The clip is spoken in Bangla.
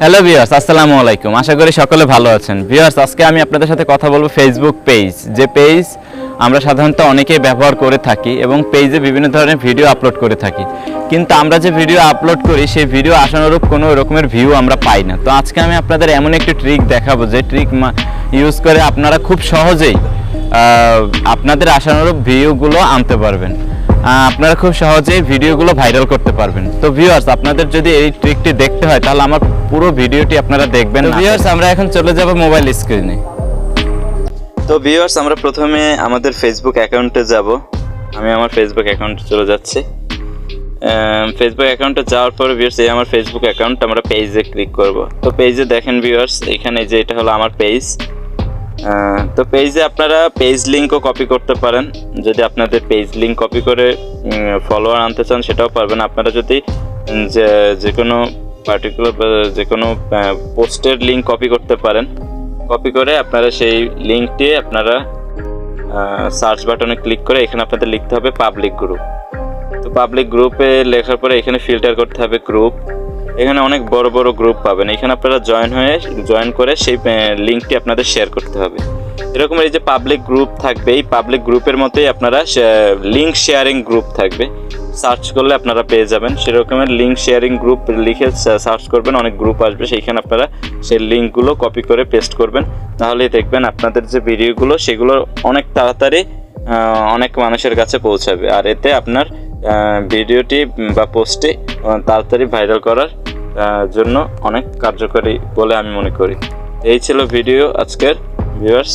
হ্যালো ভিউয়ার্স, আসসালামু আলাইকুম। আশা করি সকলে ভালো আছেন। ভিউয়ার্স, আজকে আমি আপনাদের সাথে কথা বলবো ফেসবুক পেজ, যে পেজ আমরা সাধারণত অনেকেই ব্যবহার করে থাকি এবং পেজে বিভিন্ন ধরনের ভিডিও আপলোড করে থাকি, কিন্তু আমরা যে ভিডিও আপলোড করি সেই ভিডিও আশানুরূপ কোনো রকমের ভিউ আমরা পাই না। তো আজকে আমি আপনাদের এমন একটি ট্রিক দেখাবো যে ট্রিক ইউজ করে আপনারা খুব সহজেই আপনাদের আশানুরূপ ভিউগুলো আনতে পারবেন, আপনারা খুব সহজেই ভিডিওগুলো ভাইরাল করতে পারবেন। তো ভিউয়ার্স, আপনাদের যদি এই ট্রিকটি দেখতে হয় তাহলে আমার পুরো ভিডিওটি আপনারা দেখবেন। ভিউয়ার্স, আমরা এখন চলে যাব মোবাইল স্ক্রিনে। তো ভিউয়ার্স, আমরা প্রথমে আমাদের ফেসবুক অ্যাকাউন্টে যাব। আমি আমার ফেসবুক অ্যাকাউন্টে চলে যাচ্ছি। ফেসবুক অ্যাকাউন্টে যাওয়ার পরে ভিউয়ার্স, এই আমার ফেসবুক অ্যাকাউন্ট, আমরা পেজে ক্লিক করব। তো পেজে দেখেন ভিউয়ার্স, এখানে যে এটা হলো আমার পেজ। তো পেজে আপনারা পেজ লিঙ্কও কপি করতে পারেন। যদি আপনাদের পেজ লিঙ্ক কপি করে ফলোয়ার আনতে চান সেটাও পারবেন। আপনারা যদি যে কোনো পার্টিকুলার যে কোনো পোস্টের লিঙ্ক কপি করতে পারেন। কপি করে আপনারা সেই লিঙ্কটি আপনারা সার্চ বাটনে ক্লিক করে এখানে আপনাদের লিখতে হবে পাবলিক গ্রুপ। তো পাবলিক গ্রুপে লেখার পরে এখানে ফিল্টার করতে হবে গ্রুপ। এখানে অনেক বড় বড় গ্রুপ পাবেন, এখানে আপনারা জয়েন করে সেই লিঙ্কটি আপনাদের শেয়ার করতে হবে। এরকম এই যে পাবলিক গ্রুপ থাকবে, এই পাবলিক গ্রুপের মতোই আপনারা লিঙ্ক শেয়ারিং গ্রুপ থাকবে, সার্চ করলে আপনারা পেয়ে যাবেন। সেরকমের লিঙ্ক শেয়ারিং গ্রুপ লিখে সার্চ করবেন, অনেক গ্রুপ আসবে, সেইখানে আপনারা সেই লিঙ্কগুলো কপি করে পেস্ট করবেন। তাহলেই দেখবেন আপনাদের যে ভিডিওগুলো সেগুলো অনেক তাড়াতাড়ি অনেক মানুষের কাছে পৌঁছাবে, আর এতে আপনার ভিডিওটি বা পোস্টটি তাড়াতাড়ি ভাইরাল করার জন্য অনেক কার্যকরী বলে আমি মনে করি। এই ছিল ভিডিও আজকের ভিউয়ার্স।